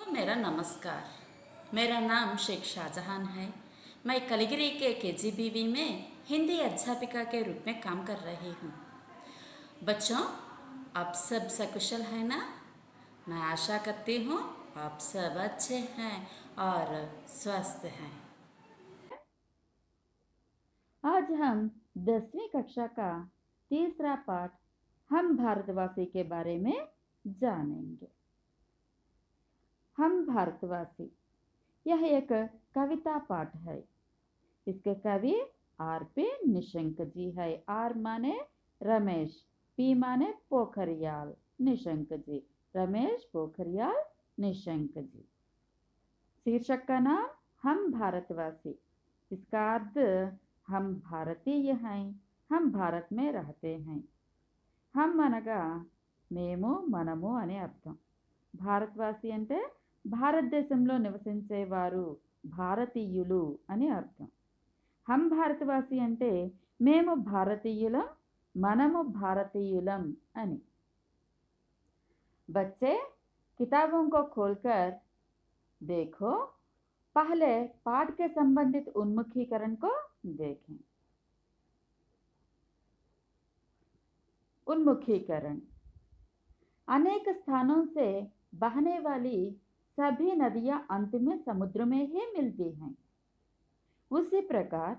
मेरा नमस्कार। मेरा नाम शेख शाहजहान है। मैं कलिगिरी के केजीबीवी में हिंदी अध्यापिका के रूप में काम कर रही हूँ। बच्चों, आप सब सकुशल हैं ना? मैं आशा करती हूँ आप सब अच्छे हैं और स्वस्थ हैं। आज हम 10वीं कक्षा का तीसरा पाठ हम भारतवासी के बारे में जानेंगे। हम भारतवासी यह एक कविता पाठ है। इसके कवि आर.पी. निशंक जी है। आर माने रमेश, पी माने पोखरियाल, निशंक जी, रमेश पोखरियाल निशंक जी। शीर्षक का नाम हम भारतवासी। इसका अर्थ हम भारतीय हैं, हम भारत में रहते हैं। हम అనగా మేము మనము అనే అర్థం. భారతవాసి అంటే భారతదేశంలో నివసించేవారు, భారతీయులు అని అర్థం. हम भारतवासी అంటే మేము భారతీయులం, మనము భారతీయులం అని. बच्चे किताबों को खोलकर देखो। पहले पाठ के संबंधित उन्मुखीकरण को देखें। उन्मुखीकरण अनेक स्थानों से बहने वाली सभी नदियां अंत में समुद्र में ही मिलती हैं। उसी प्रकार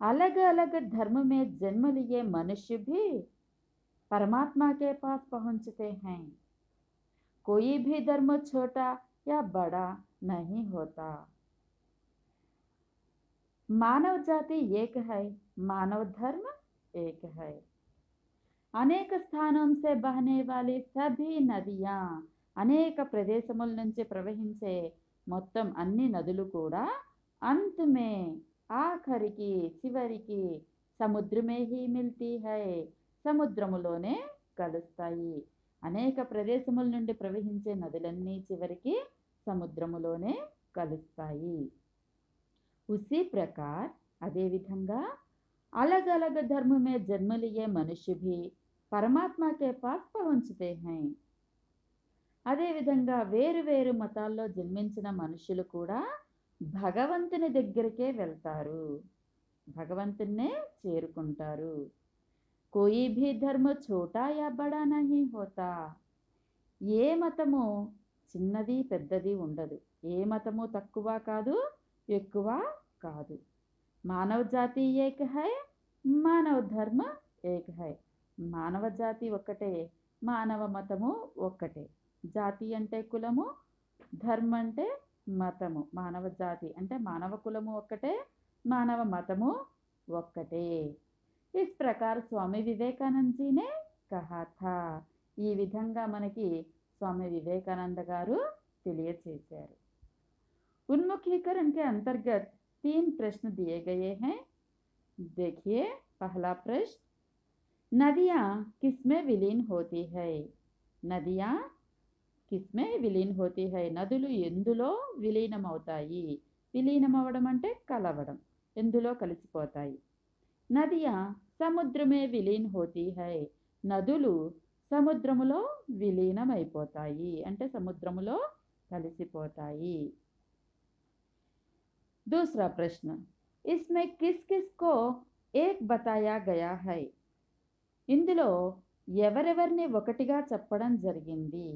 अलग अलग धर्म में जन्म लिए मनुष्य भी परमात्मा के पास पहुंचते हैं। कोई भी धर्म छोटा या बड़ा नहीं होता। मानव जाति एक है, मानव धर्म एक है। అనేక స్థానం से बहने वाली सभी नदियां, అనేక ప్రదేశముల నుంచి ప్రవహించే మొత్తం అన్ని నదులు కూడా अंत में ఆఖరికి చివరికి సముద్రమే హీ మిల్తీ హై, సముద్రములోనే కలుస్తాయి. అనేక ప్రదేశముల నుండి ప్రవహించే నదులన్నీ చివరికి సముద్రములోనే కలుస్తాయి. उसी प्रकार अदे विधंगा अलग अलग धर्म में जन्म लिए मनुष्य भी परमात्मा के पास पहुंचते हैं। అదే విధంగా వేరు వేరు మతాల్లో జన్మించిన మనుషులు కూడా భగవంతుని దగ్గరికే వెళ్తారు, భగవంతున్నే చేరుకుంటారు. కోయి భీ ధర్మ ఛోటా యా బడా నహీ హోతా. ఏ మతము చిన్నది పెద్దది ఉండదు, ఏ మతము తక్కువ కాదు ఎక్కువ కాదు. మానవ జాతి ఏక హై, మానవ ధర్మ ఏక హై. మానవ జాతి ఒక్కటే, మానవ మతము ఒక్కటే. జాతి అంటే కులము, ధర్మ అంటే మతము. మానవ జాతి అంటే మానవ కులము ఒక్కటే, మానవ మతము ఒక్కటే. इस प्रकार स्वामी विवेकानंद जी ने कहा था. ఈ విధంగా మనకి स्वामी विवेकानंद గారు తెలియచేశారు. उन्मुखीकरण के अंतर्गत 3 प्रश्न दिए गए हैं. देखिए पहला प्रश्न, नदियाँ किसमें विलीन होती है? नदियाँ किसमें विलीन होती है? నదులు ఎందులో విలీనమవుతాయి? విలీనమవడం అంటే కలవడం, ఎందులో కలిసిపోతాయి. నదియా సముద్ర మే విలీన్ హోతీ హై. నదులు సముద్రములో విలీనమైపోతాయి అంటే సముద్రములో కలిసిపోతాయి. दूसरा प्रश्न, इसमें किस किस को एक बताया गया है? ఇందులో ఎవరెవరిని ఒకటిగా చెప్పడం జరిగింది?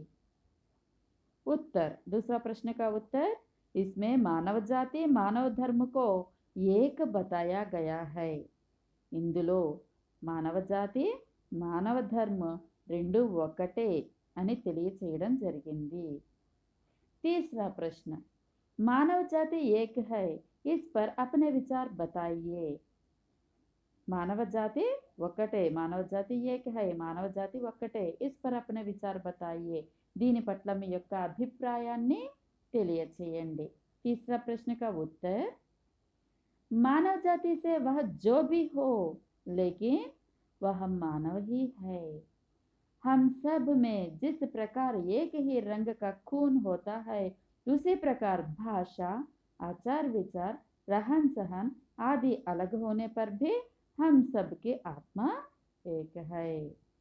उत्तर, दूसरा प्रश्न का उत्तर, इसमें मानव जाति मानव धर्म को एक बताया गया है. ఇందులో మానవ జాతి మానవ ధర్మ రెండు ఒకటే అని తెలియచేయడం జరిగింది. तीसरा प्रश्न, मानव जाति एक है, इस पर अपने विचार बताइए. मानव जाति ఒక్కటే, మానవ జాతి ఏక హై, మానవ జాతి ఒక్కటే. इस पर अपने विचार बताइए. దీని పట్ల మీ యొక్క అభిప్రాయాన్ని తెలియచేయండి. तीसरा प्रश्न का उत्तर, मानव जाति से वह जो भी हो लेकिन वह मानव ही है. हम सब में जिस प्रकार एक ही रंग का खून होता है, उसी प्रकार भाषा, आचार विचार, रहन सहन आदि अलग होने पर भी हम सबकी आत्मा एक है.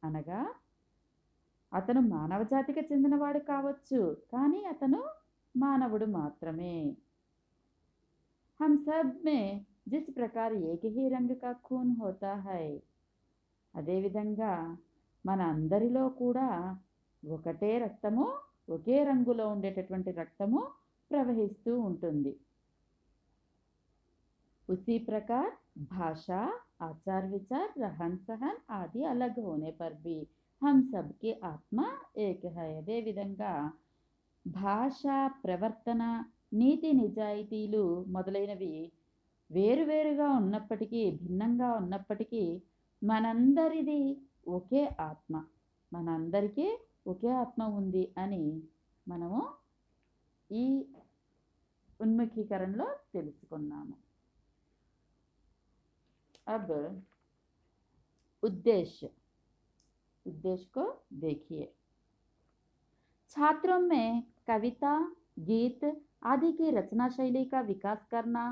అనగా అతను మానవ జాతికి చెందినవాడు కావచ్చు, కానీ అతను మానవుడు మాత్రమే. हम सब में जिस प्रकार एक ही रंग का खून होता है, అదేవిధంగా మన అందరిలో కూడా ఒకటే రక్తము, ఒకే రంగులో ఉండేటటువంటి రక్తము ప్రవహిస్తూ ఉంటుంది. उसी प्रकार भाषा, आचार विचार, रहन सहन आदि अलग होने पर भी हम सबकी आत्मा एक है. అదేవిధంగా భాష, ప్రవర్తన, నీతి నిజాయితీలు మొదలైనవి వేరువేరుగా ఉన్నప్పటికీ, భిన్నంగా ఉన్నప్పటికీ మనందరిది ఒకే ఆత్మ, మనందరికీ ఒకే ఆత్మ ఉంది అని మనము ఈ ఉన్ముఖీకరణలో తెలుసుకున్నాము. अब उद्देश्य को देखिए. छात्रों में कविता, गीत आदि की रचना शैली का विकास करना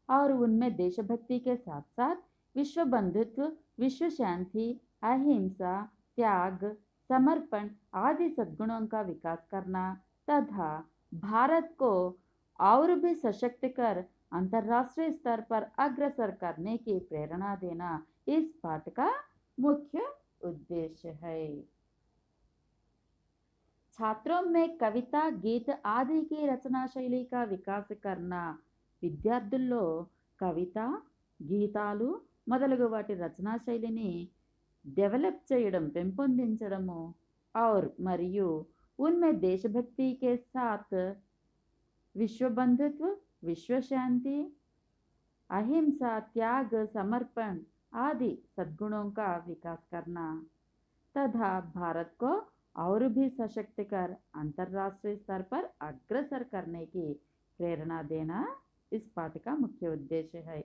और उनमें देशभक्ति के साथ साथ विश्व बंधुत्व, विश्व शांति, अहिंसा, त्याग, समर्पण आदि सद्गुणों का विकास करना तथा भारत को और भी सशक्त कर अंतर्राष्ट्रीय स्तर पर अग्रसर करने की प्रेरणा देना इस पाठ का मुख्य उद्देश्य है. छात्रों में कविता, गीत आदि की रचना शैली का विकास करना, విద్యార్థుల్లో కవిత, గీతాలు మొదలగు వాటి రచనా శైలిని డెవలప్ చేయడం, పెంపొందించడము, और మరియు उनमें देशभक्ति के साथ विश्व बंधुत्व, विश्व शांति, अहिंसा, त्याग, समर्पण आदि सद्गुणों का विकास करना तथा भारत को और भी सशक्त कर अंतर्राष्ट्रीय स्तर पर अग्रसर करने की प्रेरणा देना इस पाठ का मुख्य उद्देश्य है.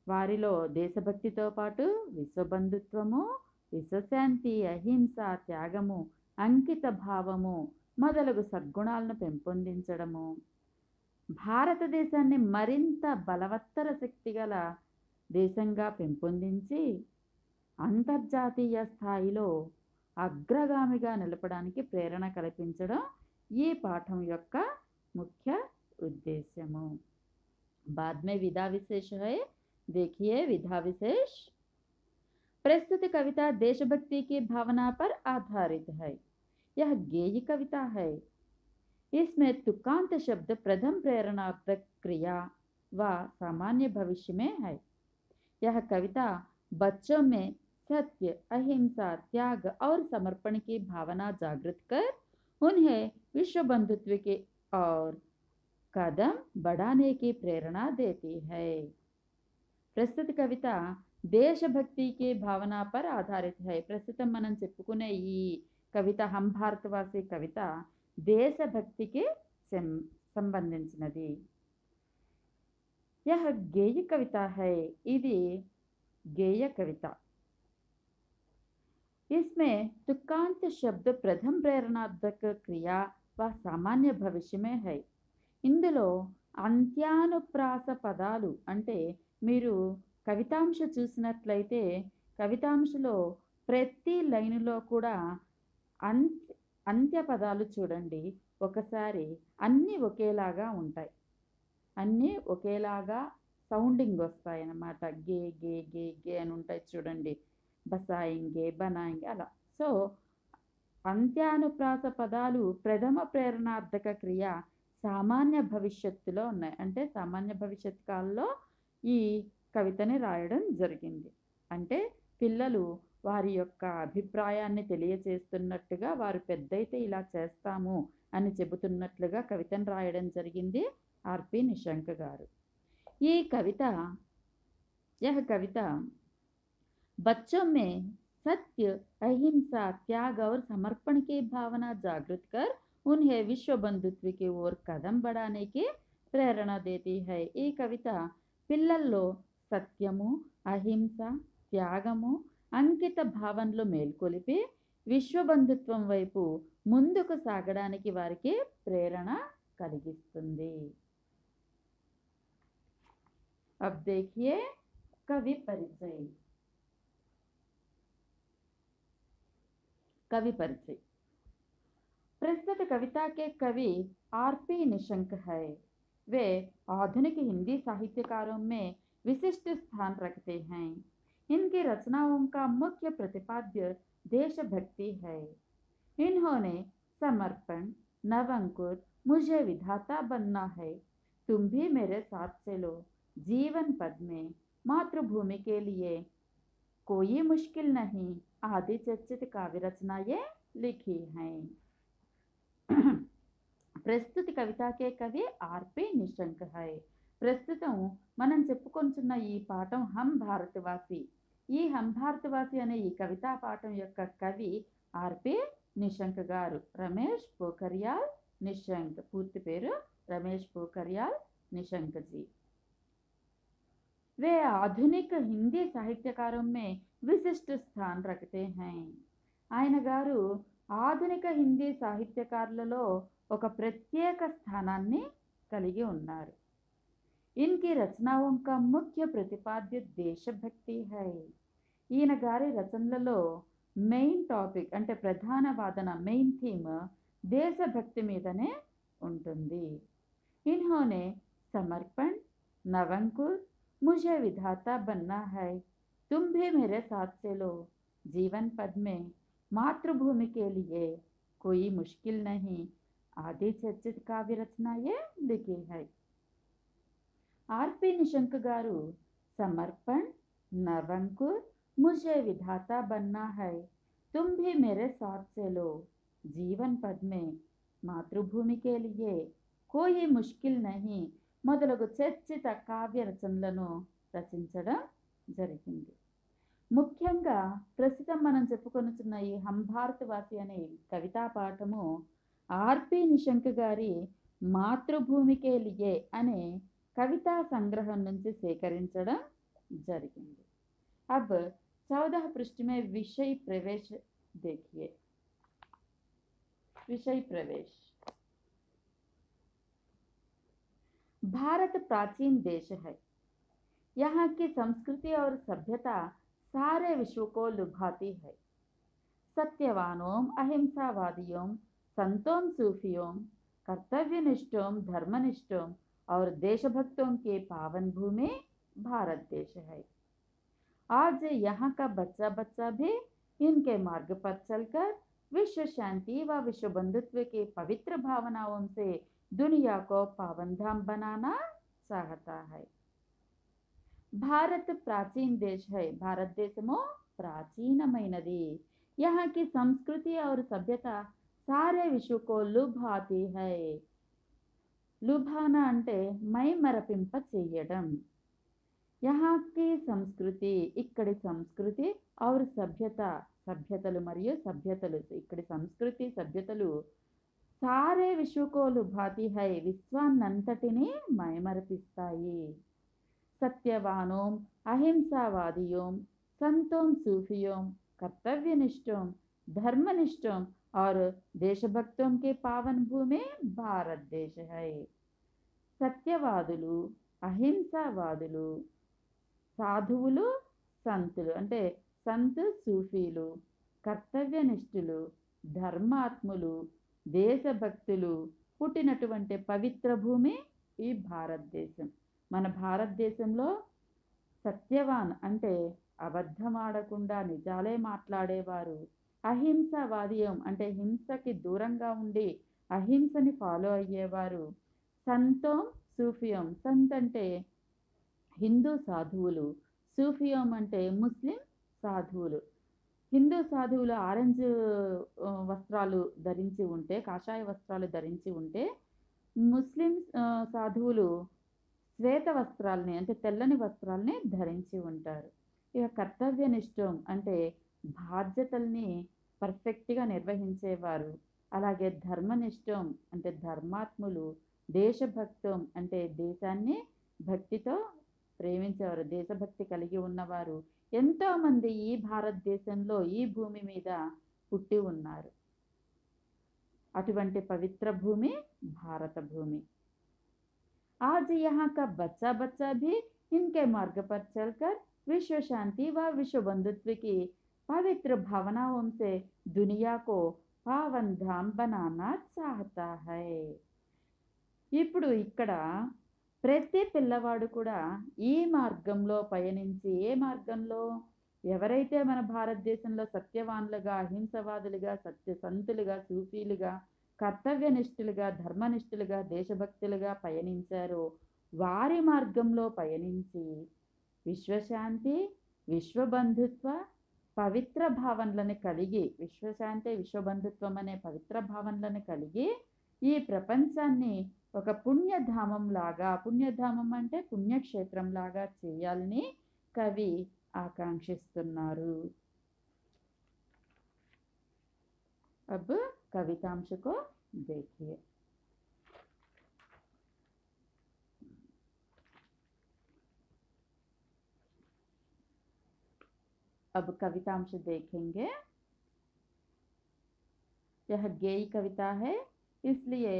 వారిలో దేశభక్తితో పాటు విశ్వబంధుత్వము, విశ్వశాంతి, అహింస, త్యాగము, అంకిత భావము మొదలగు సద్గుణాలను పెంపొందించడము, భారతదేశాన్ని మరింత బలవత్తర శక్తిగల దేశంగా పెంపొందించి అంతర్జాతీయ స్థాయిలో అగ్రగామిగా నిలపడానికి ప్రేరణ కల్పించడం ఈ పాఠం యొక్క ముఖ్య ఉద్దేశ్యము. बाद में विधा विशेष है. देखिए विधा विशेष. प्रस्तुत कविता देशभक्ति की भावना पर आधारित है. यह गेय कविता है. इसमें तुकांत शब्द प्रथम प्रेरणार्थक क्रिया व सामान्य भविष्य में है. यह कविता बच्चों में सत्य, अहिंसा, त्याग और समर्पण की भावना जागृत कर उन्हें विश्व बंधुत्व के और कदम बढ़ाने की प्रेरणा देती है. ప్రస్తుత కవిత దేశభక్తికి భావన పర్ ఆధారిత హై. ప్రస్తుతం మనం చెప్పుకునే ఈ కవిత హం భారతవాసి కవిత దేశభక్తికి సంబంధించినది. యహ గేయ కవిత హై. ఇది గేయ కవిత. इसमें तुकांत शब्द प्रथम प्रेरणार्थक क्रिया व सामान्य भविष्य में है. ఇందులో అంత్యానుప్రాస పదాలు అంటే మీరు కవితాంశ చూసినట్లయితే కవితాంశలో ప్రతి లైనులో కూడా అంత్య పదాలు చూడండి. ఒకసారి అన్నీ ఒకేలాగా ఉంటాయి, అన్నీ ఒకేలాగా సౌండింగ్ వస్తాయి అన్నమాట. గే గే గే గే అని ఉంటాయి చూడండి, బసాయింగే, బనాయింగే అలా. సో అంత్యానుప్రాస పదాలు ప్రథమ ప్రేరణార్థక క్రియ సామాన్య భవిష్యత్తులో ఉన్నాయి. అంటే సామాన్య భవిష్యత్ కాలంలో ఈ కవితని రాయడం జరిగింది. అంటే పిల్లలు వారి యొక్క అభిప్రాయాన్ని తెలియచేస్తున్నట్టుగా, వారు పెద్దయితే ఇలా చేస్తాము అని చెబుతున్నట్లుగా కవితను రాయడం జరిగింది ఆర్పి నిశంక్ గారు. ఈ కవిత यह कविता बच्चों में सत्य, अहिंसा, त्याग और समर्पण की भावना जागृत कर उन्हें विश्व बंधुत्व की ओर कदम बढ़ाने की प्रेरणा देती है. ఈ కవిత పిల్లల్లో సత్యము, అహింస, త్యాగము, అంకిత భావనలు మేల్కొలిపి విశ్వబంధుత్వం వైపు ముందుకు సాగడానికి వారికి ప్రేరణ కలిగిస్తుంది. अब देखिए कवि परिचय. कवि परिचय. प्रस्तुत कविता के कवि आर.पी. निशंक है। वे आधुनिक हिंदी साहित्यकारों में विशिष्ट स्थान रखते हैं। इनकी रचनाओं का मुख्य प्रतिपाद्य देशभक्ति है। इन्होंने समर्पण, नवंकुर, मुझे विधाता बनना है, तुम भी मेरे साथ चलो, जीवन पद में, मातृभूमि के लिए कोई मुश्किल नहीं आदि चर्चित काव्य रचनाएं लिखी हैं। ప్రస్తుత కవితాకే కవి ఆర్.పి. నిశంక్ హై. ప్రస్తుతం మనం చెప్పుకొంటున్న ఈ పాఠం హం భారతవాసి. ఈ హం భారతవాసి అనే ఈ కవితా పాఠం యొక్క కవి ఆర్.పి. నిశంక్ గారు. రమేష్ పోఖరియాల్ निशंक, पूर्ति पेरू रमेश पोखरियाल निशंक जी। वे आधुनिक हिंदी साहित्यकारों में विशिष्ट स्थान रखते हैं। ఆయన గారు ఆధునిక హిందీ సాహిత్యకారులలో ఒక ప్రత్యేక స్థానాన్ని కలిగి ఉన్నారు। इनकी रचनाओं का मुख्य प्रतिपाद्य देशभक्ति है। ఈయన గారి రచనలలో మెయిన్ టాపిక్ అంటే ప్రధాన వాదన మెయిన్ థీమ్ దేశభక్తి మీదనే ఉంటుంది। इन्होंने समर्पण, नवंकुर, मुझे विधाता बनना है, तुम भी मेरे साथ चलो, जीवन पद में, मातृभूमि के लिए कोई मुश्किल नहीं आदि चर्चित काव्य रचनाएं लिखी है। आर.पी. निशंक गारू समर्पण, नवंकुर, मुझे विधाता बनना है, तुम भी मेरे साथ चलो, जीवन पद में, మాతృభూమి के लिए कोई मुश्किल नहीं మొదలగు చర్చిత కావ్య రచనలను రచించడం జరిగింది। ముఖ్యంగా ప్రస్తుతం మనం చెప్పుకొనుచున్న ఈ హం భారతవాసి అనే కవితా పాఠము ఆర్.పి. నిశంక్ గారి మాతృభూమికే లియే అనే కవితా సంగ్రహం నుంచి సేకరించడం జరిగింది। अब 14 पृष्ठ में विषय प्रवेश देखिए। विषय प्रवेश। भारत प्राचीन देश है। यहाँ की संस्कृति और सभ्यता सारे विश्व को लुभाती है। सत्यवानों, अहिंसावादियों, संतों, सूफियों, कर्तव्यनिष्ठों, धर्मनिष्ठों और देशभक्तों के पावन भूमि भारत देश है। आज यहाँ का बच्चा बच्चा भी इनके मार्ग पर चलकर विश्व शांति व विश्व बंधुत्व के पवित्र भावनाओं से दुनिया को पावन धाम बनाना चाहता है। भारत प्राचीन देश है। भारत देशमो प्राचीनమైనది। यहाँ की संस्कृति और सभ्यता सारे विश्व को लुभाती है। लुभाना అంటే మై మరపింప చేయడం। यहाँ की संस्कृति, इక్కడి సంస్కృతి और सभ्यता, సభ్యతలు మరియు సభ్యతలు, ఇక్కడి సంస్కృతి సభ్యతలు సారే విశ్వకో లుభాతి హై, విశ్వాన్నంతటిని మైమరపిస్తాయి। సత్యవానోం, అహింసావాదియోం, సంతోం, सूफियों, कर्तव्यनिष्ठों, धर्मनिष्ठों और देशभक्तों के पावन भूमि भारत देश है। సత్యవాదులు, అహింసావాదులు, సాధువులు, సంతులు అంటే సంత్ సూఫీలు, కర్తవ్యనిష్ఠులు, ధర్మాత్ములు, దేశభక్తులు పుట్టినటువంటి పవిత్ర భూమి ఈ భారతదేశం। మన భారతదేశంలో సత్యవాన్ అంటే అబద్ధమాడకుండా నిజాలే మాట్లాడేవారు, అహింసావాదియం అంటే హింసకి దూరంగా ఉండి అహింసని ఫాలో అయ్యేవారు, సంతోం, సూఫియం, సంత్ అంటే హిందూ సాధువులు, సూఫియం అంటే ముస్లిం సాధువులు। హిందూ సాధువులు ఆరెంజ్ వస్త్రాలు ధరించి ఉంటే, కాషాయ వస్త్రాలు ధరించి ఉంటే, ముస్లిం సాధువులు శ్వేత వస్త్రాలని అంటే తెల్లని వస్త్రాలని ధరించి ఉంటారు। ఇక కర్తవ్యనిష్టం అంటే బాధ్యతల్ని పర్ఫెక్ట్గా నిర్వహించేవారు। అలాగే ధర్మనిష్టం అంటే ధర్మాత్ములు, దేశభక్తం అంటే దేశాన్ని భక్తితో ప్రేమించేవారు, దేశభక్తి కలిగి ఉన్నవారు ఎంతోమంది ఈ భారతదేశంలో ఈ భూమి మీద పుట్టి ఉన్నారు। అటువంటి పవిత్ర భూమి భారత భూమి। आज यहाँ का बच्चा बच्चा भी इनके मार्ग पर चलकर विश्व शांति व विश्व बंधुत्व की पवित्र भावनाओं से दुनिया को पावन धाम बनाना चाहता है। ఇప్పుడు ఇక్కడ ప్రతి పిల్లవాడు కూడా ఈ మార్గంలో పయనించి, ఏ మార్గంలో ఎవరైతే మన భారతదేశంలో సత్యవాన్లుగా, అహింసవాదులుగా, సత్యసంతులుగా, సూఫీలుగా, కర్తవ్యనిష్ఠులుగా, ధర్మనిష్ఠులుగా, దేశభక్తులుగా పయనించారో వారి మార్గంలో పయనించి విశ్వశాంతి, విశ్వబంధుత్వ, పవిత్ర భావనలను కలిగి, విశ్వశాంతి విశ్వబంధుత్వం అనే పవిత్ర భావనలను కలిగి ఈ ప్రపంచాన్ని ఒక పుణ్యధామం లాగా, పుణ్యధామం అంటే పుణ్యక్షేత్రం లాగా చేయాలని కవి ఆకాంక్షిస్తున్నారు. अब कवितांश को देखिए। अब कवितांश देखेंगे। यह गेय कविता है, इसलिए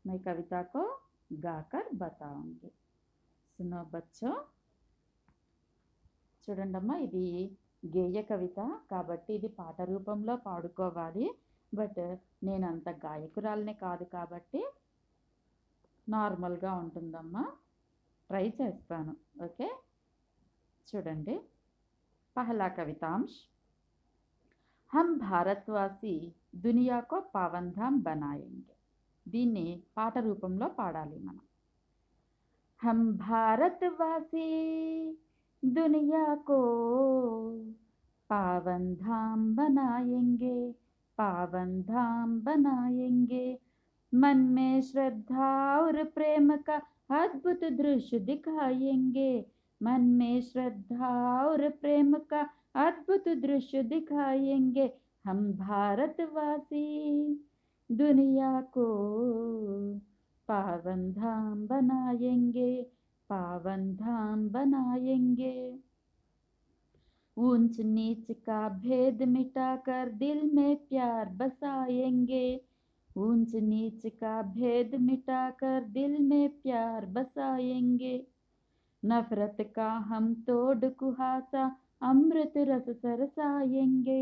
मैं कविता को गाकर बताऊंगी। सुनो बच्चों, చూడండమ్మా, ఇది గేయ కవిత కాబట్టి ఇది పాట రూపంలో పాడుకోవాలి. బట్ నేను అంత గాయకురాలని కాదు కాబట్టి నార్మల్గా ఉంటుందమ్మా, ట్రై చేస్తాను. ఓకే, చూడండి. పహలా కవితాంశ్, हम भारतवासी दुनिया को पावन धाम बनाएंगे. దీన్ని పాట రూపంలో పాడాలి మనం. हम भारतवासी दुनिया को पावन धाम बनाएंगे, पावन धाम बनाएंगे. मन में श्रद्धा और प्रेम का अद्भुत दृश्य दिखाएंगे. मन में श्रद्धा और प्रेम का अद्भुत दृश्य दिखाएंगे. हम भारतवासी दुनिया को पावन धाम बनाएंगे, पावन धाम बनाएंगे. ऊंच नीच का भेद मिटाकर दिल में प्यार बसाएंगे. ऊंच नीच का भेद मिटाकर दिल में प्यार बसाएंगे. नफरत का हम तोड़ कुहासा अमृत रस सरसाएंगे.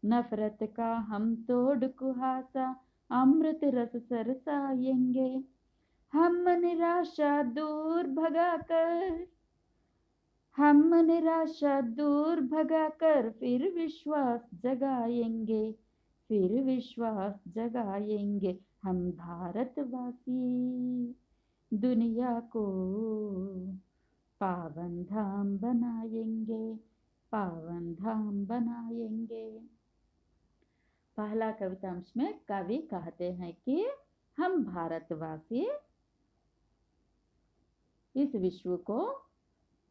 नफरत का हम तोड़ कुहासा अमृत रस सरसाएंगे. हम निराशा दूर भगाकर, हम निराशा दूर भगाकर फिर विश्वास जगाएंगे, फिर विश्वास जगाएंगे. हम भारतवासी दुनिया को पावन धाम बनाएंगे, पावन धाम बनाएंगे. पहला कवितांश में कवि कहते हैं कि हम भारतवासी इस विश्व को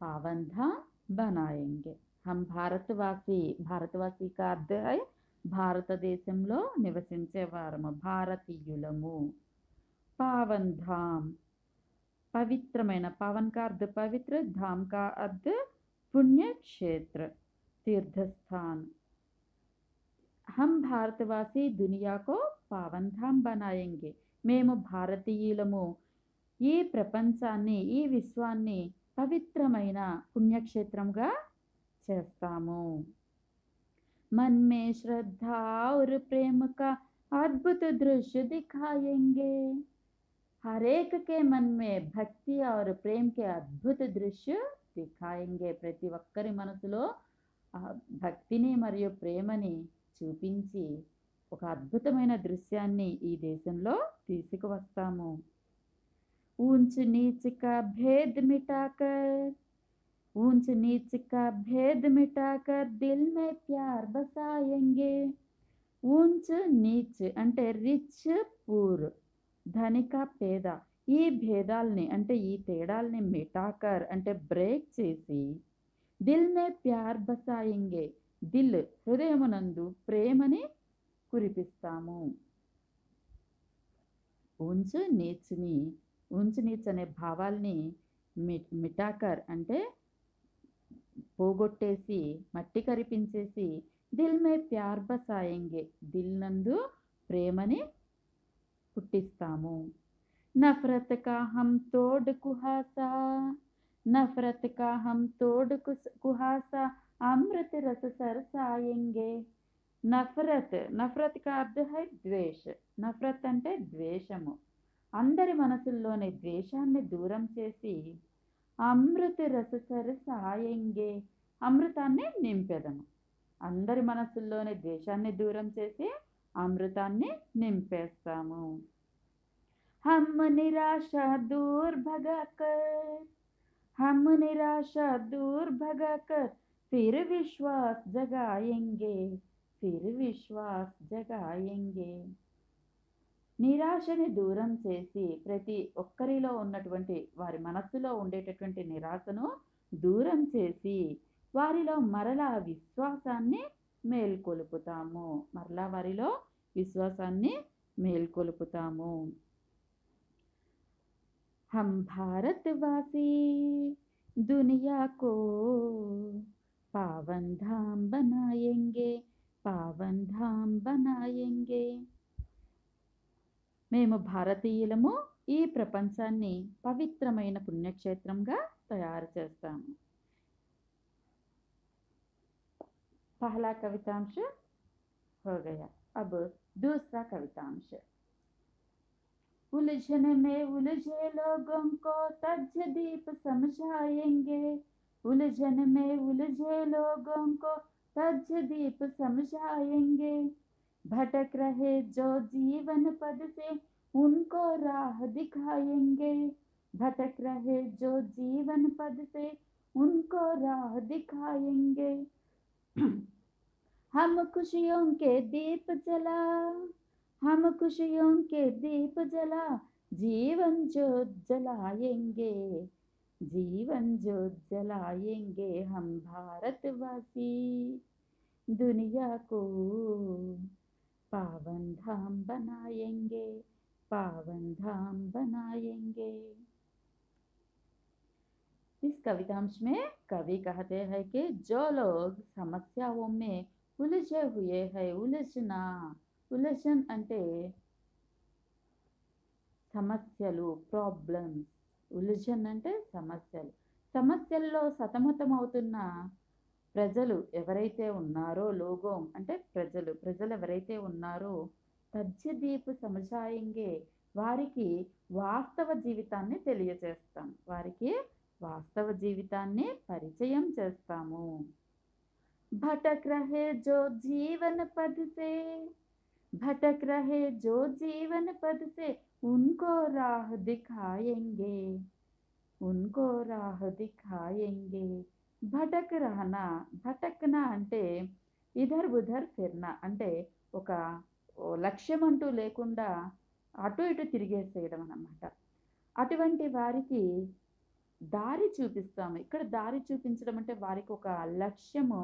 पावन धाम बनाएंगे. हम भारतवासी, भारतवासी का अर्थ है భారతదేశంలో నివసించే వారము, భారతీయులము. पावन धाम पवित्रమైన, पावन का अर्थ पवित्र, धाम का अर्थ पुण्य क्षेत्र, तीर्थ स्थान. हम भारतवासी दुनिया को पावन धाम बनाएंगे. మేము భారతీయులము ఈ ప్రపంచాన్ని, ఈ విశ్వాన్ని పవిత్రమైన పుణ్యక్షేత్రంగా చేస్తాము. मन में श्रद्धा और प्रेम का अद्भुत दृश्य दिखाएंगे. हर एक के मन में भक्ति और प्रेम के अद्भुत दृश्य दिखाएंगे. ప్రతి ఒక్కరి మనసులో భక్తిని మరియు ప్రేమని చూపించి ఒక అద్భుతమైన దృశ్యాన్ని ఈ దేశంలో తీసుకువస్తాము. ऊंच नीच का भेद मिटाकर, ऊंच नीच का भेद मिटाकर दिल में प्यार बसाएंगे. ऊंच नीच అంటే రిచ్ పూర్, ధనిక పేద, ఈ భేదాల్ని అంటే ఈ తేడాల్ని మిటాకర్ అంటే బ్రేక్ చేసి దిల్ మే ప్యార్ బసాయింగే, దిల్ హృదయమునందు ప్రేమని కురిపిస్తాము. ऊंच నీచ్ని, ऊंच నీచ్ అనే భావాల్ని మిటాకర్ అంటే పోగొట్టేసి, మట్టి కరిపించేసి దిల్ మే ప్యార్ బసాయింగే, దిల్ నందు ప్రేమని పుట్టిస్తాము. నఫరత్ కా హమ్ తోడ్ కుహాసా, నఫరత్ కా హమ్ తోడ్ కుహాసా అమృత రస సరసాయంగే. నఫరత్, నఫరత్ का अर्थ है ద్వేష్. నఫరత్ అంటే ద్వేషము. అందరి మనసుల్లోని ద్వేషాన్ని దూరం చేసి అమృత రస సరసాయంగే, అమృతాన్ని నింపెదము. అందరి మనసుల్లోని ద్వేషాన్ని దూరం చేసి అమృతాన్ని నింపేస్తాము. हम निराशा दूर भगाकर, हम निराशा दूर भगाकर फिर विश्वास जगाएंगे, फिर विश्वास जगाएंगे. నిరాశని దూరం చేసి ప్రతి ఒక్కరిలో ఉన్నటువంటి వారి మనస్సులో ఉండేటటువంటి నిరాశను దూరం చేసి వారిలో మరలా విశ్వాసాన్ని మేల్కొలుపుతాము. మరలా వారిలో విశ్వాసాన్ని మేల్కొలుపుతాము. हम भारतवासी दुनिया को पावन धाम बनाएंगे, पावन धाम बनाएंगे. మేము భారతీయులము ఈ ప్రపంచాన్ని పవిత్రమైన పుణ్యక్షేత్రంగా తయారు చేస్తాము. पहला कवितांश हो गया. अब दूसरा कवितांश. उलझन में उलझे लोगों को तज्दीप समझाएंगे, उलझन में उलझे लोगों को तज्दीप समझाएंगे. भटक रहे जो जीवन पद से उनको राह दिखाएंगे, भटक रहे जो जीवन पद से उनको राह दिखाएंगे. हम खुशियों के दीप जला, हम खुशियों के दीप जला जीवन ज्योत जलाएंगे, जीवन ज्योत जलाएंगे. हम भारतवासी दुनिया को पावन धाम बनाएंगे, पावन धाम बनाएंगे. इस कवितांश में कवि कहते हैं कि जो लोग समस्याओं में उलझे हुए हैं, उलझना, ఉలజన్ అంటే సమస్యలు, ప్రాబ్లమ్స్. ఉలజన్ అంటే సమస్యలు. సమస్యల్లో సతమతమవుతున్న ప్రజలు ఎవరైతే ఉన్నారో, లోగోం అంటే ప్రజలు ఎవరైతే ఉన్నారో తజ్జదీప్ సమజాయంగే, వారికి వాస్తవ జీవితాన్ని తెలియజేస్తాం, వారికి వాస్తవ జీవితాన్ని పరిచయం చేస్తాము. భటక్ రహే జో జీవన్ పద్ సే, भटक रहे जो जीवन पद से उनको राह दिखाएंगे, उनको राह दिखाएंगे. భటక్ రహనా, భటక్నా అంటే ఇధర్ ఉధర్ ఫిర్నా, అంటే ఒక లక్ష్యం అంటూ లేకుండా అటు ఇటు తిరిగేసేయడం అన్నమాట. అటువంటి వారికి దారి చూపిస్తాము. ఇక్కడ దారి చూపించడం అంటే వారికి ఒక లక్ష్యము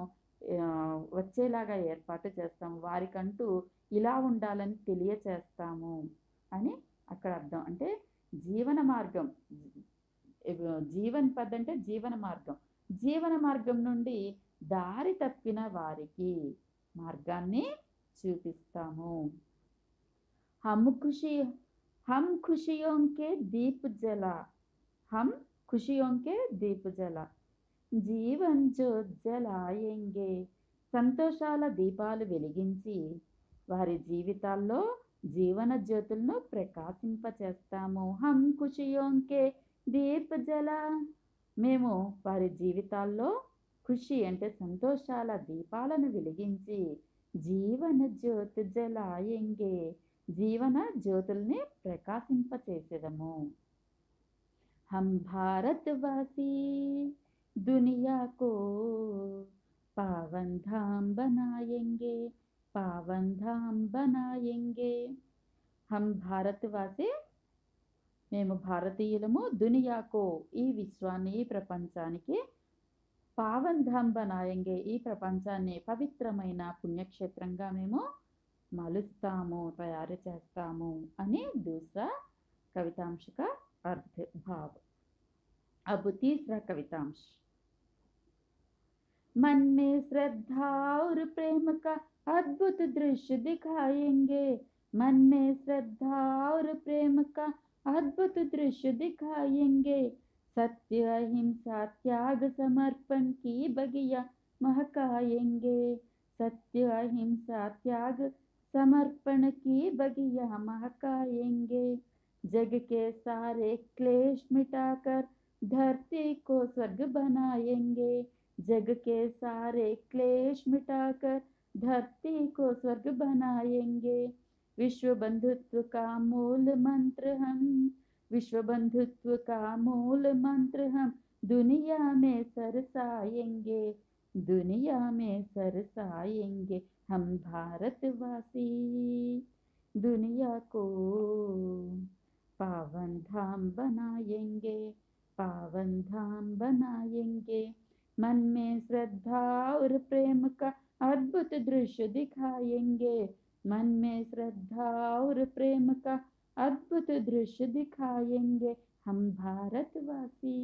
వచ్చేలాగా ఏర్పాటు చేస్తాము, వారికంటూ ఇలా ఉండాలని తెలియచేస్తాము అని అక్కడ అర్థం. అంటే జీవన మార్గం, జీవన్ పద్ అంటే జీవన మార్గం, జీవన మార్గం నుండి దారి తప్పిన వారికి మార్గాన్ని చూపిస్తాము. हम खुशियों के दीप जला, हम खुशियों के दीप जला జీవన్ జ్యోత్ జలాయంగే. సంతోషాల దీపాలు వెలిగించి వారి జీవితాల్లో జీవన జ్యోతులను ప్రకాశింపచేస్తాము. హమ్ ఖుషియోంకే దీప్ జలా, మేము వారి జీవితాల్లో ఖుషి అంటే సంతోషాల దీపాలను వెలిగించి జీవన జ్యోత్ జలాయంగే, జీవన జ్యోతుల్ని ప్రకాశింపచేసేదము. హమ్ భారతవాసీ दुनिया को पावन धाम बनाएंगे, पावन धाम बनाएंगे. हम भारतवासी, మేము భారతీయులము, దునియాకో ఈ విశ్వాన్ని, ఈ ప్రపంచానికి, పావన్ ధామ్ బనాయంగే ఈ ప్రపంచాన్ని పవిత్రమైన పుణ్యక్షేత్రంగా మేము మలుస్తాము, తయారు చేస్తాము అని दूसरा कवितांश का अर्थ भाव. अब तीसरा कवितांश. मन में श्रद्धा और प्रेम का अद्भुत दृश्य दिखाएंगे, मन में श्रद्धा और प्रेम का अद्भुत दृश्य दिखाएंगे. सत्य अहिंसा त्याग समर्पण की बगिया महकाएंगे, सत्य अहिंसा त्याग समर्पण की बगिया महकाएंगे। जग के सारे क्लेश मिटाकर धरती को स्वर्ग बनाएंगे। जग के सारे क्लेश मिटाकर धरती को स्वर्ग बनाएंगे। विश्व बंधुत्व का मूल मंत्र हम, विश्व बंधुत्व का मूल मंत्र हम दुनिया में सरसाएंगे। दुनिया में सरसाएंगे हम भारतवासी। दुनिया को पावन धाम बनाएंगे, पावन धाम बनाएंगे। मन में श्रद्धा और प्रेम का अद्भुत दृश्य दिखाएंगे। मन में श्रद्धा और प्रेम का अद्भुत दृश्य दिखाएंगे हम भारतवासी।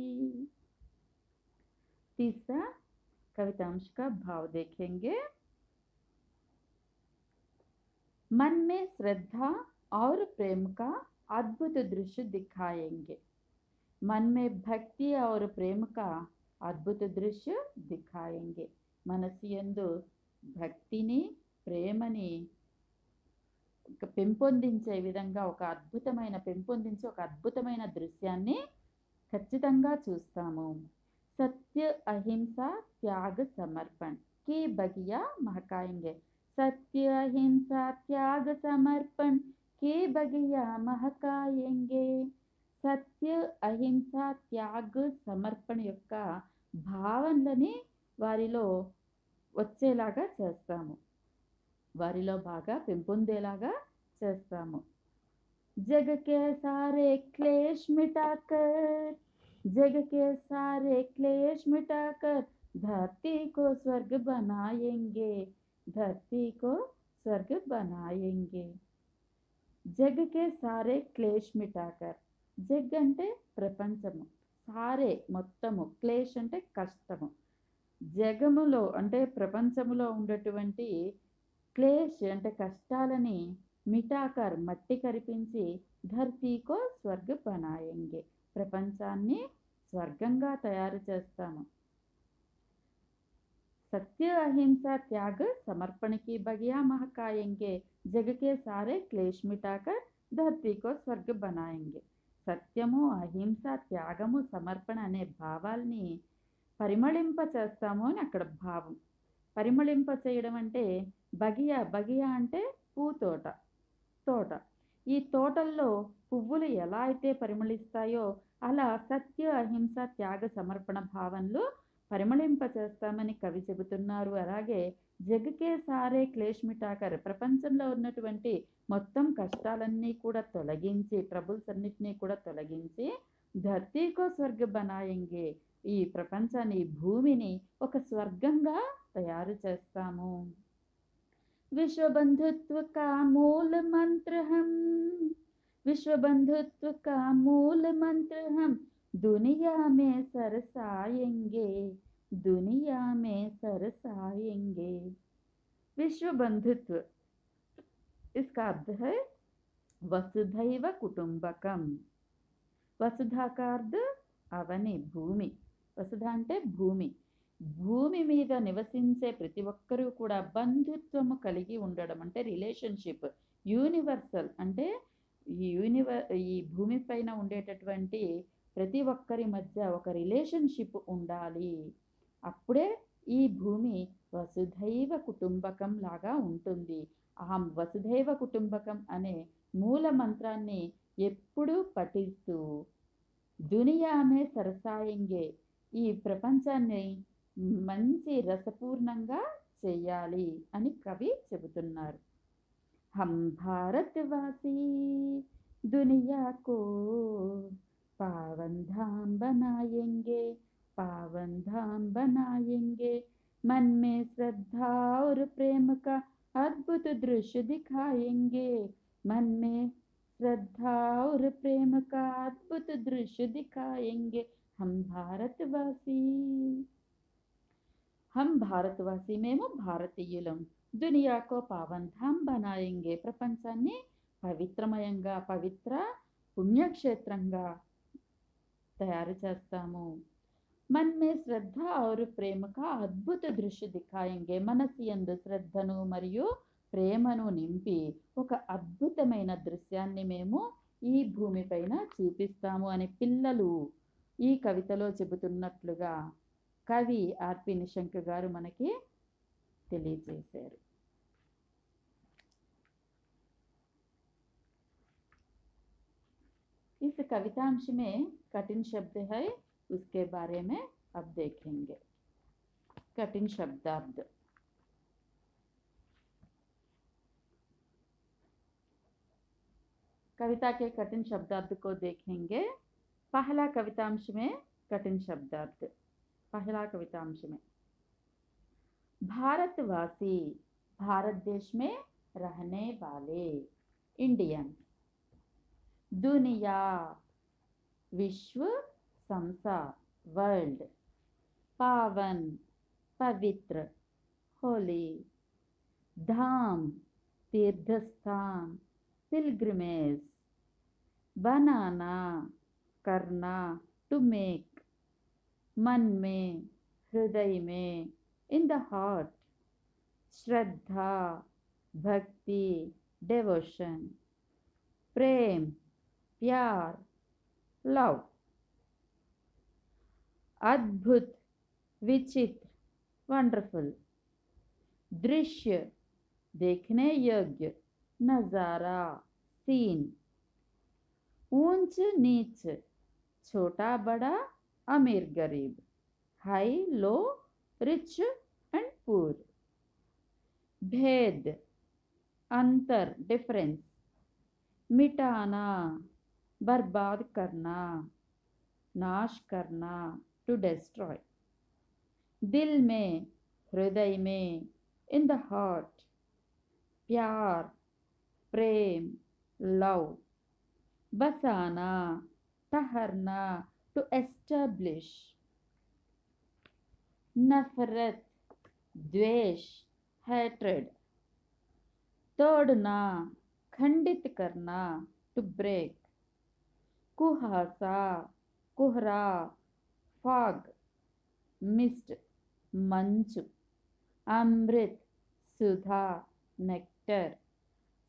तीसरा कवितांश का भाव देखेंगे। मन में श्रद्धा और प्रेम का अद्भुत दृश्य दिखाएंगे। मन में भक्ति और प्रेम का అద్భుత దృశ్య దిఖాయేంగే। మనసు యందు భక్తిని ప్రేమని పెంపొందించే విధంగా ఒక అద్భుతమైన దృశ్యాన్ని ఖచ్చితంగా చూస్తాము। సత్య అహింస త్యాగ సమర్పణ की बगिया महकाएंगे। सत्य अहिंसा त्याग समर्पण की बगिया महकाएंगे। సత్య అహింస త్యాగ సమర్పణ యొక్క భావనలని వారిలో వచ్చేలాగా చేస్తాము, వారిలో బాగా పెంపొందేలాగా చేస్తాము। जग के सारे क्लेश मिटाकर, जग के सारे क्लेश मिटाकर धरती को स्वर्ग बनाएंगे, धरती को स्वर्ग बनाएंगे। जग के सारे क्लेश मिटाकर, జగ్ అంటే ప్రపంచము, సారే మొత్తము, క్లేష్ అంటే కష్టము। జగములో అంటే ప్రపంచములో ఉండేటువంటి క్లేష్ అంటే కష్టాలని మిటాకర్ మట్టి కరిపించి ధర్తీకో స్వర్గ బనాయేంగే ప్రపంచాన్ని స్వర్గంగా తయారు చేస్తాము। सत्य अहिंसा त्याग समर्पण की बगिया महकाएंगे। जग के सारे क्लेश मिटाकर धरती को स्वर्ग बनाएंगे। సత్యము అహింస త్యాగము సమర్పణ అనే భావాల్ని పరిమళింప చేస్తాము అని అక్కడ భావం। పరిమళింప చేయడం అంటే బగియా అంటే పూతోట, తోట। ఈ తోటల్లో పువ్వులు ఎలా అయితే పరిమళిస్తాయో అలా సత్య అహింస త్యాగ సమర్పణ భావనలు పరిమళింప చేస్తామని కవి చెబుతున్నారు। అలాగే జగకే సారే క్లేష్ మిటాకర్ ప్రపంచంలో ఉన్నటువంటి మొత్తం కష్టాలన్నీ కూడా తొలగించి, ట్రబుల్స్ అన్నిటినీ కూడా తొలగించి ధర్తీకో స్వర్గ బనాయేంగే ఈ ప్రపంచాన్ని, భూమిని ఒక స్వర్గంగా తయారు చేస్తాము। విశ్వ బంధుత్వ కా మూల మంత్ర హం, విశ్వ బంధుత్వ కా మూల మంత్ర హం दुनिया में सरसाएंगे, दुनिया में सरसाएंगे। विश्व बंधुत्व इसका अर्थ है वसुधैव कुटुंबकम। वसुधा का अर्थ అవని భూమి, వసుధ అంటే భూమి। భూమి మీద నివసించే ప్రతి ఒక్కరూ కూడా బంధుత్వము కలిగి ఉండడం అంటే రిలేషన్షిప్, యూనివర్సల్ అంటే ఈ భూమి పైన ఉండేటటువంటి ప్రతి ఒక్కరి మధ్య ఒక రిలేషన్షిప్ ఉండాలి। అప్పుడే ఈ భూమి వసుధైవ కుటుంబకం లాగా ఉంటుంది। ఆ వసుధైవ కుటుంబకం అనే మూల మంత్రాన్ని ఎప్పుడూ పఠిస్తూ దునియామే సరసాయంగే ఈ ప్రపంచాన్ని మంచి రసపూర్ణంగా చేయాలి అని కవి చెబుతున్నారు। హం భారతవాసీ దునియా కో पावन धाम बनाएंगे, पावन धाम बनाएंगे। मन में श्रद्धा और प्रेम का अद्भुत दृश्य दिखाएंगे। मन में श्रद्धा और प्रेम का अद्भुत दृश्य दिखाएंगे हम भारतवासी। हम भारतवासी మేము భారతీయులం దునియాకో పావన్ ధామ్ బనాయేంగే ప్రపంచాన్ని పవిత్రమయంగా, పవిత్ర పుణ్యక్షేత్రంగా తయారు చేస్తాము। मन में శ్రద్ధ और ప్రేమ का అద్భుత దృశ్య దిఖాయింగే. మనసు యందు శ్రద్ధను మరియు ప్రేమను నింపి ఒక అద్భుతమైన దృశ్యాన్ని మేము ఈ భూమిపైన చూపిస్తాము అని పిల్లలు ఈ కవితలో చెబుతున్నట్లుగా కవి ఆర్పి నిశంక్ గారు మనకి తెలియజేశారు. इस कवितांश में कठिन शब्द है, उसके बारे में अब देखेंगे. कठिन शब्दार्थ. कविता के कठिन शब्दार्थ को देखेंगे. पहला कवितांश में कठिन शब्दार्थ. पहला कवितांश में भारतवासी, भारत देश में रहने वाले, इंडियन. दुनिया, विश्व, संसार, वर्ल्ड. पावन, पवित्र, होली. धाम, तीर्थस्थान, पिलग्रिमेज. बनाना, करना, टू मेक. मन में, हृदय में, इन द हार्ट. श्रद्धा, भक्ति, डिवोशन. प्रेम, प्यार, लव. अद्भुत, विचित्र, वंडरफुल. दृश्य, देखने योग्य, नजारा, सीन. ऊंच नीच, छोटा बड़ा, अमीर गरीब. High low, rich and poor. भेद, अंतर, डिफरेंस. मिटाना, बर्बाद करना, नाश करना, टू डिस्ट्रॉय. दिल में, हृदय में, इन द हार्ट. प्यार, प्रेम, लव. बसाना, ठहरना, टू एस्टैब्लिश. नफरत, द्वेष, हैट्रेड. तोड़ना, खंडित करना, टू ब्रेक. कुहासा, कुहरा, फॉग, मिस्ट, मंचु. अमृत, सुधा, नेक्टर.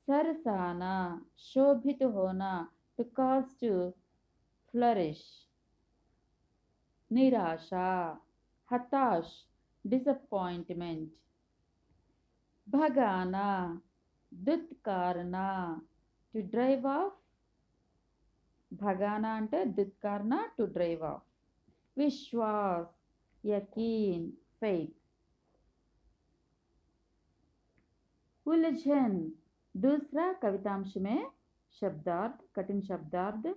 सरसाना, शोभित होना, टू कॉज टू फ्लरिश. निराशा, हताश, डिसअपॉइंटमेंट. भगाना, दुत्कारना, टू ड्राइव ऑफ. भगाना అంటే దుత్కారణ, టు డ్రైవ్ ఆఫ్. विश्वास, यकीन, फेथ. उलझन, दूसरा कवितांश में शब्दार्थ, कठिन शब्दार्थ.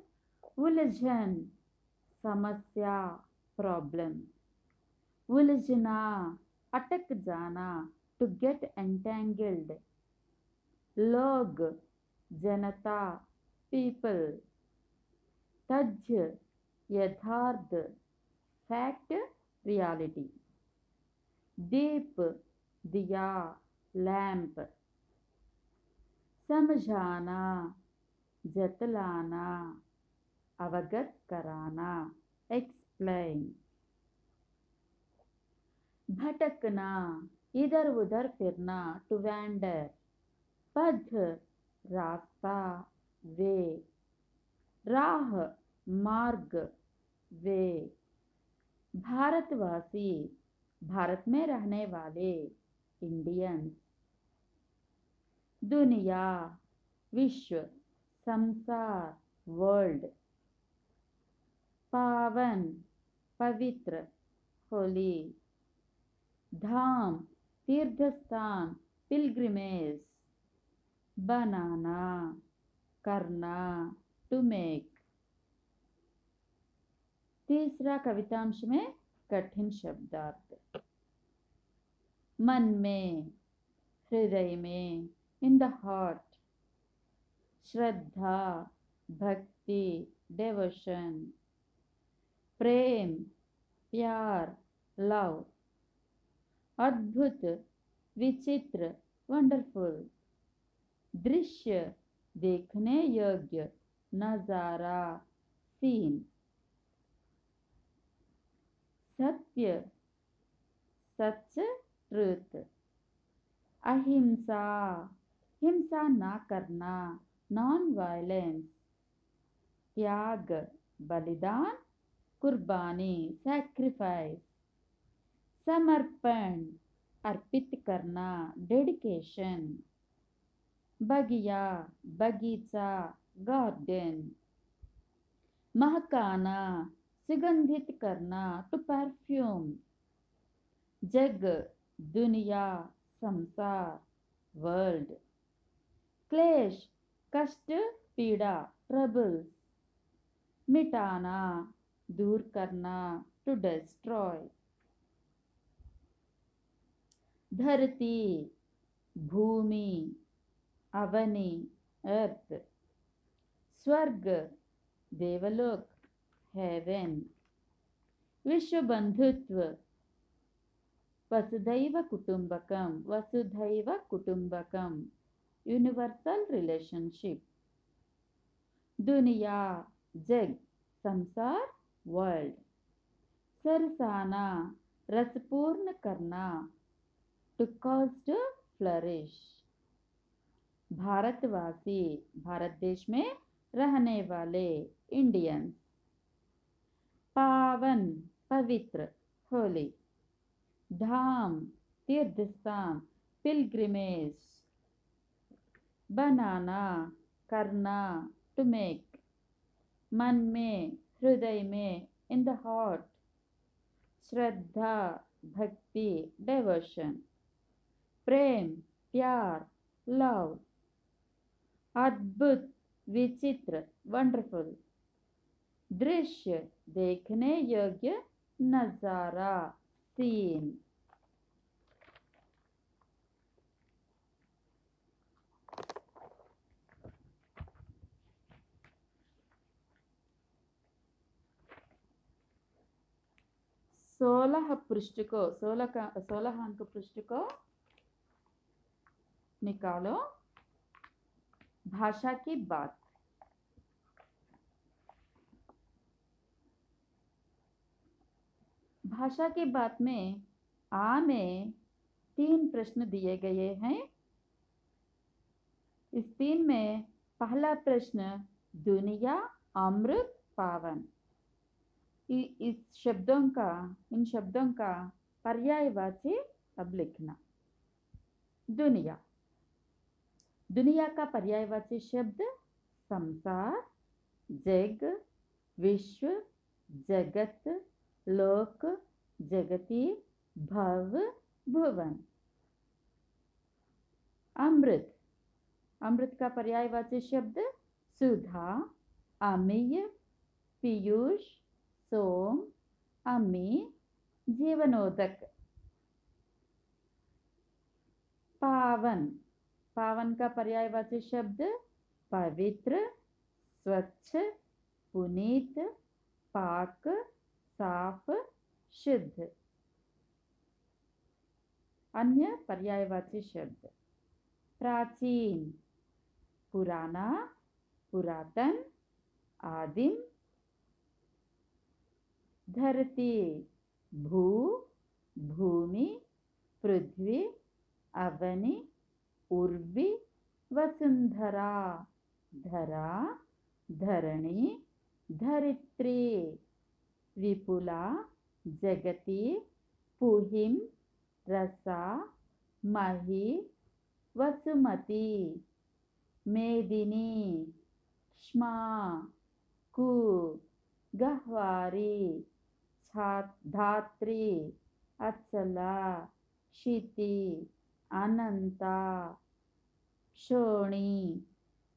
उलझन, समस्या, प्रॉब्लम. उलझना, अटक जाना, टू गेट एंटेंगल्ड. लोग, जनता, पीपल. तथ्य, यथार्थ, फैक्ट, रियलिटी. दीप, दिया, लैंप. समझाना, जतलाना, अवगत कराना, एक्सप्लेन. भटकना, इधर उधर फिरना, टू वैंडर. पथ, रास्ता, वे. राह, मार्ग, वे. भारतवासी, भारत में रहने वाले, इंडियंस. दुनिया, विश्व, संसार, वर्ल्ड. पावन, पवित्र, होली. धाम, तीर्थस्थान, पिलग्रिमेज. बनाना, करना, टू मेक. तीसरा कवितांश में कठिन शब्दार्थ. मन में, हृदय में, इन द हार्ट. श्रद्धा, भक्ति, डिवोशन. प्रेम, प्यार, लव. अद्भुत, विचित्र, वंडरफुल. दृश्य, देखने योग्य, नजारा, सीन. सत्य, सच, ट्रुथ। अहिंसा, हिंसा ना करना, नॉन वायलेंस। त्याग, बलिदान, कुर्बानी, सैक्रिफाइस। समर्पण, अर्पित करना, डेडिकेशन। बगिया, बगीचा, गार्डन। महकाना, सुगंधित करना, टू परफ्यूम। जग, दुनिया, संसार, वर्ल्ड। क्लेश, कष्ट, पीड़ा, ट्रबल्स। मिटाना, दूर करना, टू डिस्ट्रॉय। धरती, भूमि, अवनि, अर्थ। स्वर्ग, देवलोक, हेवन। विश्व बंधुत्व, वसुधैव कुटुंबकम, वसुधैव कुटुंबकम, यूनिवर्सल रिलेशनशिप। दुनिया, जग, संसार, वर्ल्ड। सरसाना, रसपूर्ण करना, टू कॉज टू फ्लरिश। भारतवासी, भारत देश में रहने वाले, इंडियंस। पावन, पवित्र, होली। धाम, तीर्थ स्थान, पिलग्रिमेज। बनाना, करना, टू मेक। मन में, हृदय में, इन द हार्ट। श्रद्धा, भक्ति, डेवोशन। प्रेम, प्यार, लव। अद्भुत, विचित्र, वंडरफुल। दृश्य, देखने योग्य, नजारा, सीन। सोलह पृष्ठ को 16 अंक पृष्ठ को निकालो। भाषा की बात। भाषा की बात में आ में 3 प्रश्न दिए गए हैं। इस 3 में पहला प्रश्न दुनिया, अमृत, पावन। इन शब्दों का पर्यायवाची अब लिखना। दुनिया, दुनिया का पर्यायवाची शब्द संसार, जग, विश्व, जगत, लोक, जगती, भव, भुवन। अमृत, अमृत का पर्यायवाची शब्द सुधा, अमीय, पीयूष, सोम, अमी, जीवनोदक। पावन, पावन का पर्यायवाची शब्द पवित्र, स्वच्छ, पुनीत, पाक, साफ, शुद्ध। अन्य पर्यायवाची शब्द प्राचीन, पुराना, पुरातन, आदिम। धरती, भू, भूमि, पृथ्वी, अवनि, उर्वी, वसुंधरा, धरा, धरणी, धरित्री। विपुला, जगती, पुहिम, रसा, मही, वसुमती, मेदिनी, क्ष्मा, कु, गह्वारी, धात्री, अचला, क्षिति, अनंता, शोणी,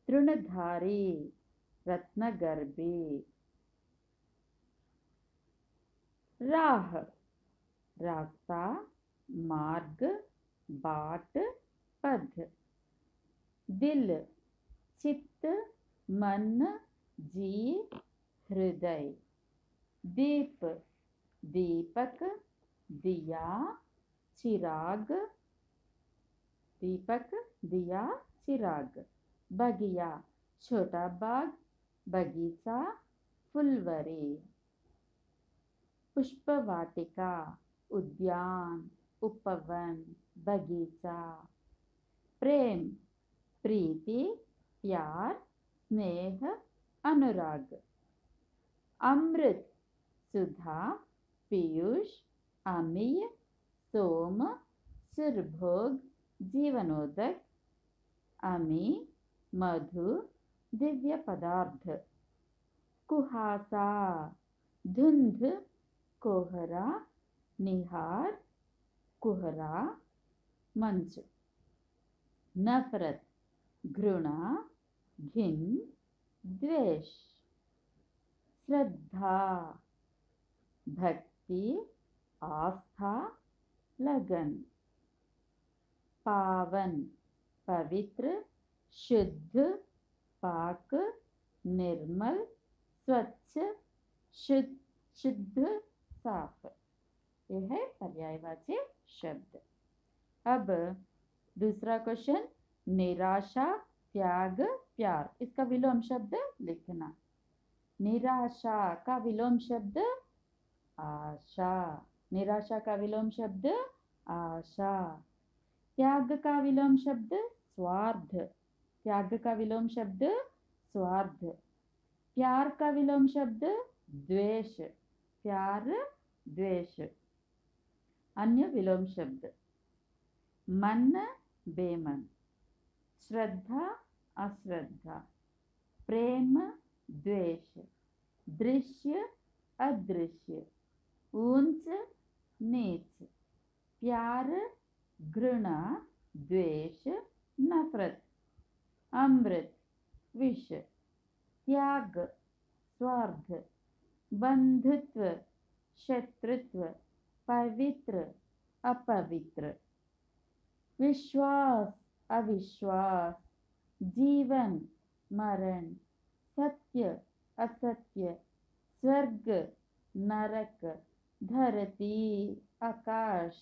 तृणधारी, रत्नगर्भी। राह, रास्ता, मार्ग, बाट, पथ। दिल, चित्त, मन, जी, हृदय। दीप, दीपक, दिया, चिराग। दीपक, दिया, चिराग। बगिया, छोटा बाग, बगीचा, फुलवरी। पुष्पवाटिका, उद्यान, उपवन, बगीचा। प्रेम, प्रीति, प्यार, स्नेह, अनुराग। अमृत, सुधा, पीयूष, अमीय, सोम, सुरभोग, जीवनोदक। अमी, मधु, दिव्य पदार्थ। कुहासा, धुंध, कोहरा, निहार, कुहरा, मंच। नफरत, घृणा, घिन, द्वेष। श्रद्धा, भक्ति, आस्था, लगन। पावन, पवित्र, शुद्ध, पाक, निर्मल, स्वच्छ, शुद्ध, साफ। यह है पर्यायवाची शब्द। अब दूसरा क्वेश्चन, निराशा, त्याग, प्यार। इसका विलोम शब्द लिखना। निराशा का विलोम शब्द आशा। निराशा का विलोम शब्द आशा। त्याग का विलोम शब्द स्वार्थ। त्याग का विलोम शब्द स्वार्थ। प्यार का विलोम शब्द द्वेष। प्यार, द्वेष। अन्य विलोम शब्द, मन, बेमन। श्रद्धा, अश्रद्धा। प्रेम, द्वेष। दृश्य, अदृश्य। ऊंच, नीच। प्यार, घृणा, द्वेष, नफरत। अमृत, विष। त्याग, स्वार्थ। बंधुत्व, शत्रुत्व। पवित्र, अपवित्र। विश्वास, अविश्वास। जीवन, मरण। सत्य, असत्य। स्वर्ग, नरक। धरती, आकाश।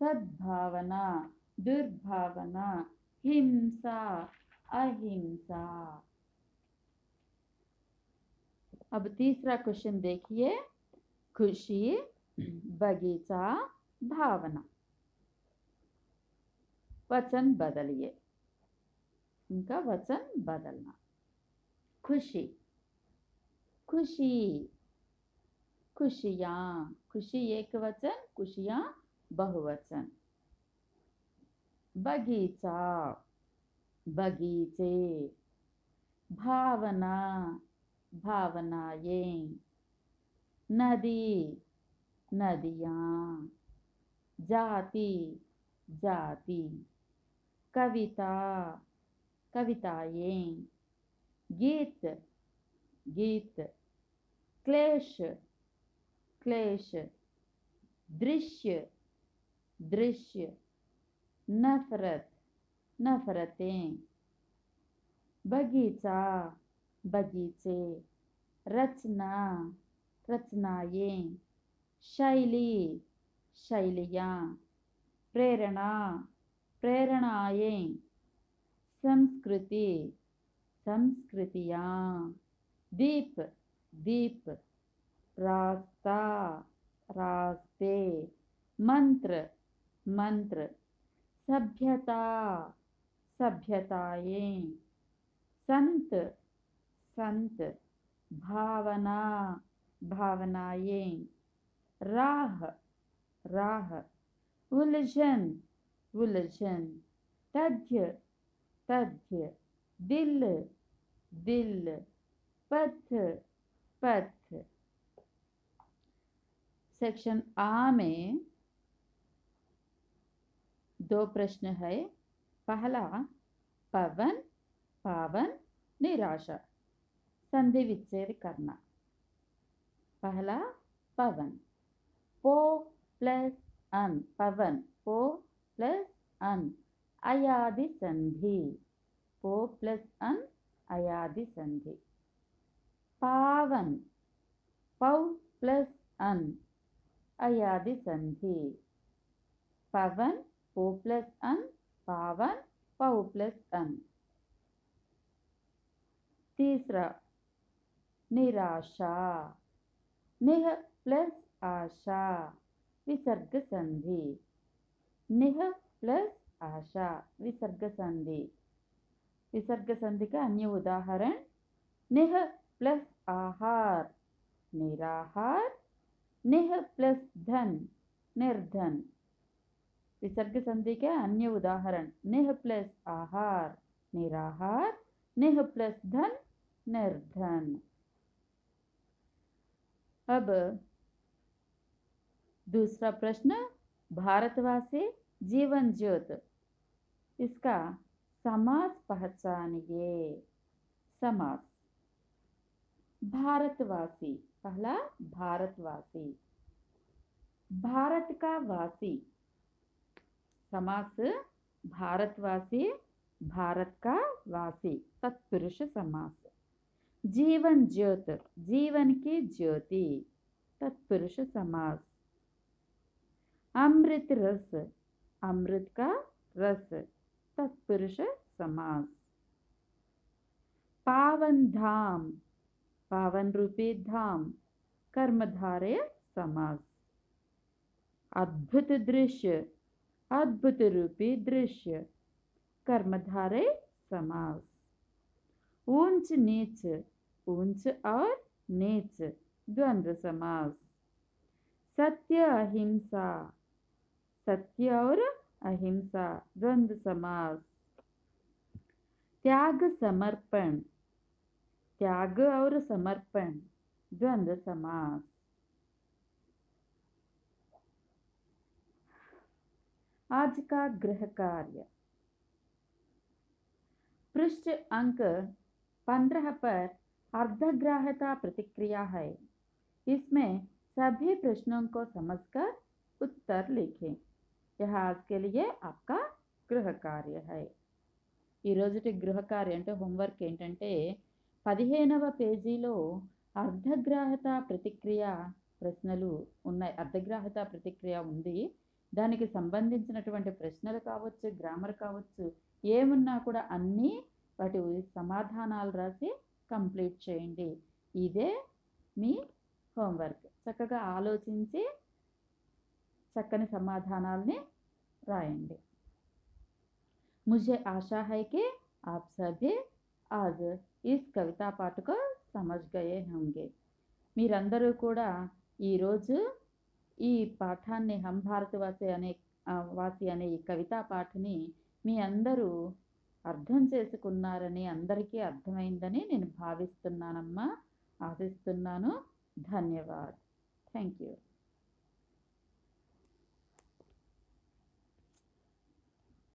सद्भावना, दुर्भावना। हिंसा, अहिंसा। अब तीसरा क्वेश्चन देखिए, खुशी, बगीचा, भावना। वचन बदलिए, इनका वचन बदलना। खुशी, खुशी, खुशियां। खुशी एक वचन, खुशियां बहुवचन। बगीचा, बगीचे। भावना, भावनाएं। नदी, नदियां। जाति, जाति। कविता, कविताएं। गीत, गीत। क्लेश, क्लेश। दृश्य, दृश्य। नफरत, नफरतें। बगीचा, बगीचे। रचना, रचनाएं। शैली, शैलियां। प्रेरणा, प्रेरणाएं। संस्कृति, संस्कृतियां। दीप, दीप। रास्ता, रास्ते। मंत्र, मंत्र। सभ्यता, सभ्यताएं। संत, संत। भावना, भावनाएं। राह, राह। उलझन, उलझन। तथ्य, तथ्य। दिल, दिल। पथ, पथ। सेक्शन आ में 2 प्रश्न है। पहला, पवन, पावन, निराशा। संधि विच्छेद करना। पहला, पवन। पो प्लस अन, पवन। पो प्लस अन, अयादि संधि। पो प्लस अन, अयादि संधि। पावन, पौ प्लस अन, अयादि संधि। पवन, पो प्लस अन, पावन, पौ प्लस अन। तीसरा, निराशा। निह प्लस आशा विसर्ग संधि। निह प्लस आशा विसर्ग संधि। विसर्ग संधि का अन्य उदाहरण निह प्लस आहार निराहार, निह प्लस धन निर्धन। विसर्ग संधि के अन्य उदाहरण निह प्लस आहार निराहार, निह प्लस धन निर्धन। अब दूसरा प्रश्न, भारतवासी जीवन ज्योत, इसका समास पहचानिए। समास। भारतवासी, पहला भारतवासी, भारत का वासी। समास भारतवासी, भारत का वासी, तत्पुरुष समास। जीवन ज्योत, जीवन की ज्योति, तत्पुरुष समास। अमृत रस, अमृत का रस, तत्पुरुष समास। पावन धाम, पावन रूपी धाम, कर्मधारय समास। अद्भुत दृश्य, अद्भुत रूपी दृश्य, कर्मधारय समास। ऊंच नीच, ऊंच और नीच, द्वंद्व समास। सत्य अहिंसा, सत्य और अहिंसा, द्वंद्व समास। त्याग समर्पण, त्याग और समर्पण, द्वंद्व समास। आज का गृह कार्य। पृष्ठ अंक 15 पर अर्धग्राह्यता प्रतिक्रिया है। इसमें सभी प्रश्नों को समझकर उत्तर लिखें। यह आज के लिए आपका गृह कार्य है। ఈ రోజుటి గృహ కార్యం అంటే హోంవర్క్ ఏంటంటే 15వ పేజీలో అర్ధగ్రాహ్యత ప్రతిక్రియ ప్రశ్నలు ఉన్నాయి. అర్ధగ్రాహ్యత ప్రతిక్రియ ఉంది. దానికి సంబంధించినటువంటి ప్రశ్నలు కావచ్చు, గ్రామర్ కావచ్చు, ఏమున్నా కూడా అన్నీ వాటి సమాధానాలు రాసి కంప్లీట్ చేయండి. ఇదే మీ హోంవర్క్. చక్కగా ఆలోచించి చక్కని సమాధానాల్ని రాయండి. मुझे आशा है कि आप सभी आज इस कविता पाठ को समझ गए होंगे. మీరందరూ కూడా ఈరోజు ఈ పాఠాన్ని హం భారతవాసి అనే ఈ కవితా పాఠని మీ అందరూ అర్థం చేసుకున్నారని, అందరికీ అర్థమైందని నేను భావిస్తున్నానమ్మా, ఆశిస్తున్నాను. ధన్యవాద్. Thank you.